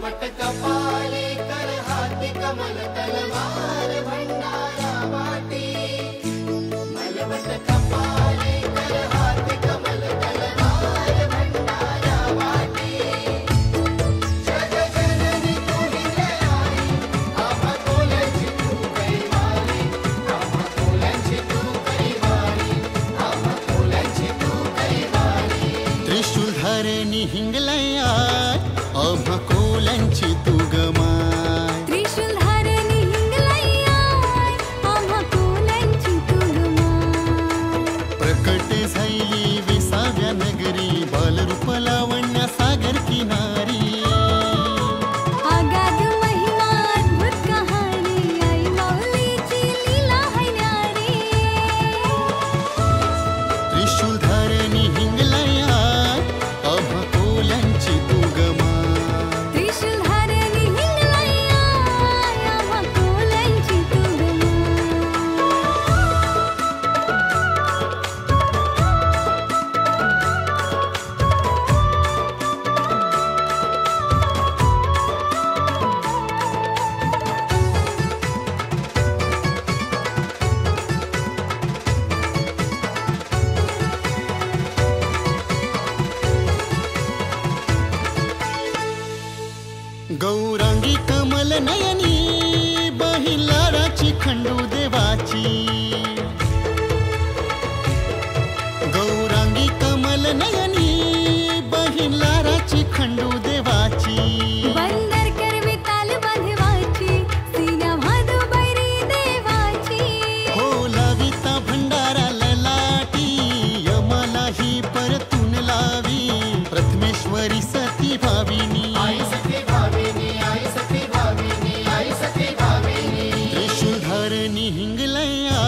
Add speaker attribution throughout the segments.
Speaker 1: मलवट कपाले कर हाथी कमल तलवार भंडारा वाटी। मलवट कपाले कर हाथी कमल तलवार भंडारा वाटी। जग जननी तू ही दयाळी, आम्हा कोल्यांची तू कैवारी, आम्हा कोल्यांची तू कैवारी, आम्हा कोल्यांची तू कैवारी।
Speaker 2: त्रिशूलधारिणी हिंगलया आम्हा कोल्यांची तू गमाय।
Speaker 3: त्रिशूलधारिणी हिंगलया आम्हा कोल्यांची तू गमाय।
Speaker 2: प्रकट झाली विसाव्या नगरी, बालरूप लावण्या सागर किनारी।
Speaker 3: अगाध महिमा अद्भुत कहाणी, आई माऊलीची लीला है न्यारी।
Speaker 2: त्रिशूलधारिणी हिंगलया आम्हा कोल्यांची तू गमाय।
Speaker 3: त्रिशूलधारिणी हिंगलया आम्हा कोल्यांची तू गमाय।
Speaker 2: गौरांगी कमल नयनी बहिलाराची खंडू देवाची। गौरांगी कमल नयनी बहिलाराची खंडू देवाची।
Speaker 3: बंदर करवी ताल बांधवाची, सीना भादू बैरी देवाची।
Speaker 2: हो लाविता भंडारा ललाटी, यमलाही परतून लावी प्रथमेश्वरी सती भाविनी।
Speaker 1: आई सखी भाविनी, आई सखी भाविनी, आई सखी भाविनी।
Speaker 2: त्रिशूलधारिणी हिंगलया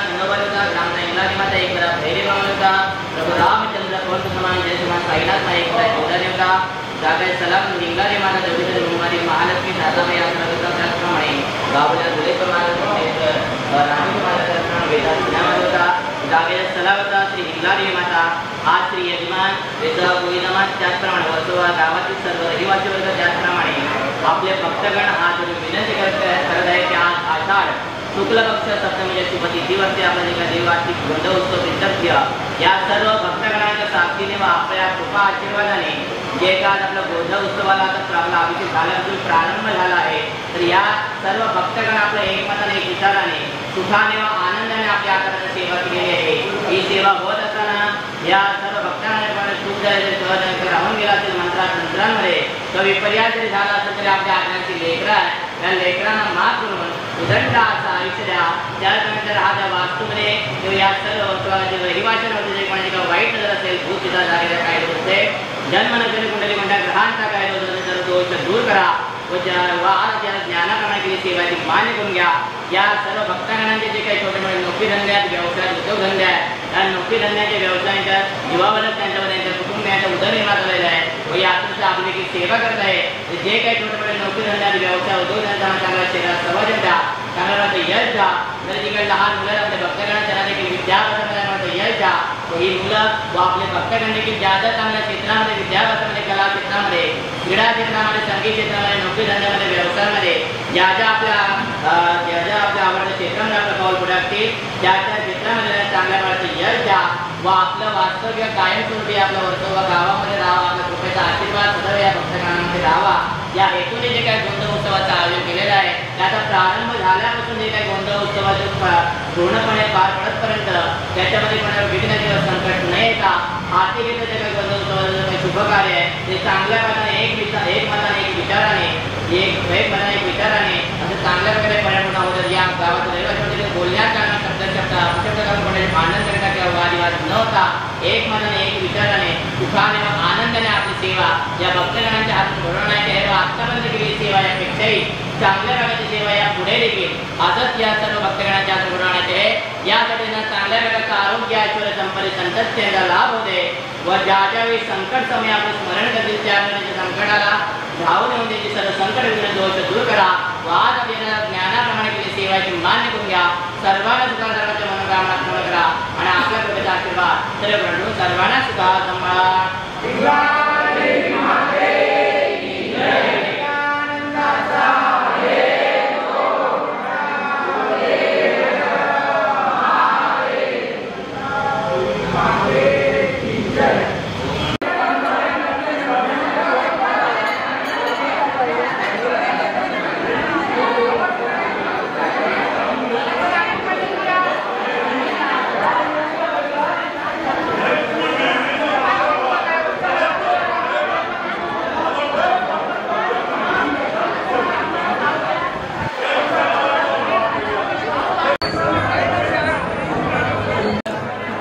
Speaker 4: धनवरता ग्रामना इंग्लानी माता एक बरा भैरवी माता प्रभु रामचंद्र कोट समान जय समान साईनाथ माता एक बरा चौदा देवता जागे सलाम इंग्लानी माता जगदीश मुंगारी महालक्ष्मी दादाबाई आश्रमता त्याचप्रमाणे गावल्या दुलेप माता राणी माता त्याचप्रमाणे वेदांत ज्ञानवता जागे सलावता श्री इंग्लानी माता आज श्री यजमान वेद गोविंदमान त्याचप्रमाणे वर्सोवा गावातील सर्व रहिवासी वर्ग त्याचप्रमाणे आपले भक्तगण हा विनंती करत आहे की आज आषाढ शुक्ल पक्ष सप्तमीच्या शुभ तिथीवरती आपला जे काही देवार्थिक गोंधळ उत्सव प्रित्यर्थ या सर्व भक्तगणांच्या साक्षीने व आपल्या कृपा आशीर्वादाने जे काल आपला गोंधळ उत्सवाला आता आपला अभिषेक झाल्यापासून प्रारंभ झाला आहे तर या सर्व भक्तगण आपल्या एकमताने एक विचाराने सुखाने व आनंदाने आपल्या आकाराची सेवा केलेली आहे. ही सेवा होत असताना या सर्व भक्तांना सुख जायचे राहून गेला असेल मंत्रांमध्ये तो विपर्यास जरी झाला असेल तरी आपल्या आज्ञाची लेकरा या लेकरांना माफ करून उदंड असं आयुष्य द्या. त्यानंतर हा ज्या वास्तूमध्ये किंवा या सर्व जे रहिवाशांमध्ये जे कोणाची काही वाईट नजर असेल भूत पिता झालेल्या काय होते जन्म नजरे कुंडली म्हणता ग्रहांचा काय सर्व दोष दूर करा व ज्ञानाप्रमाणे केली सेवा ती मान्य करून घ्या. या सर्व भक्तगणांचे जे काही छोटे मोठे नोकरी धंदे आहेत व्यवसाय उद्योगधंदे आहेत त्या नोकरी धंद्याच्या व्यवसायांच्या जीवावर त्यांच्यावर त्यांच्या कुटुंबियांच्या उदरनिर्वाह झालेला आहे व यातून आपली की सेवा करत आहे जे काही छोटे मोठे नोकरी धंदे व्यवसाय उद्योगधंदा चांगला शरीरात सर्वजन द्या चांगला यश द्या. जर तिकडे लहान मुलं आपल्या भक्तगणांना त्यांना देखील विद्याभ्यासामध्ये यश द्या व ही मुलं व आपले भक्तगण देखील ज्या ज्या चांगल्या क्षेत्रामध्ये विद्याभ्यासामध्ये कला क्षेत्रामध्ये क्रीडा क्षेत्रामध्ये संगीत क्षेत्रामध्ये नोकरी धंद्यामध्ये व्यवसायामध्ये ज्या ज्या आपल्या आवडत्या क्षेत्रामध्ये आपलं पाऊल पुढे असतील त्या त्या क्षेत्रामध्ये चांगल्या प्रकारचे यश द्या व आपलं वास्तव्य कायमस्वरूपी आपल्या वर्सोवा गावामध्ये राहावा आपल्या कृपेचा आशीर्वाद सदैव या भक्तगणांमध्ये राहावा. या हेतूने जे काही गोंधळ उत्सवाचं आयोजन केलेलं आहे त्याचा प्रारंभ झाल्यापासून जे काही गोंधळ उत्सवाचं पूर्णपणे पार पडतपर्यंत त्याच्यामध्ये कोणाला विघ्न किंवा संकट न येता हाती घेतलं जे काही गोंधळ उत्सवाचं काही शुभ कार्य आहे ते चांगल्या प्रकारे एक मनाने एक विचाराने एक विचाराने असं चांगल्या प्रकारे पर्यटन होतं. या गावात रहिवाशांमध्ये बोलण्यात कारणं शब्द भांडण करता किंवा वादविवाद न होता एक मनाने एक विचाराने सुखाने व आनंदाने आपली सेवा या भक्तगणांच्या हातून घडवण्याची आहे व आत्तापर्यंत केलेली सेवा यापेक्षाही चांगल्या प्रकारची सेवा या पुढे देखील आजच या सर्व भक्तगणांच्या हातून घडवण्याची आहे. यासाठी चांगल्या प्रकारचं आरोग्य ऐश्वर्य संपत्ती संतत लाभ होते व ज्या ज्यावेळी संकट समय आपण स्मरण करतील त्यावेळी संकटाला धावून येऊन त्याची सर्व संकट विघ्न दोष दूर करा व आज आपल्याला ज्ञानाप्रमाणे केली सेवाची मान्य करून घ्या. सर्वांना सुखा सर्वांच्या मनोकामना पूर्ण करा आणि आपल्या कृपेचा आशीर्वाद सर्व घडवून सर्वांना सुखा सांभाळा.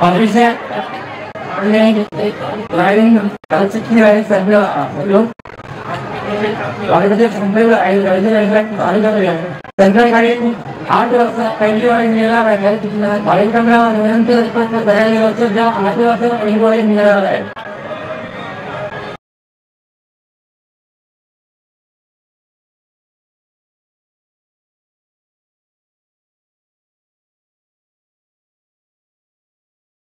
Speaker 5: Obviously, driving capacity is low. Central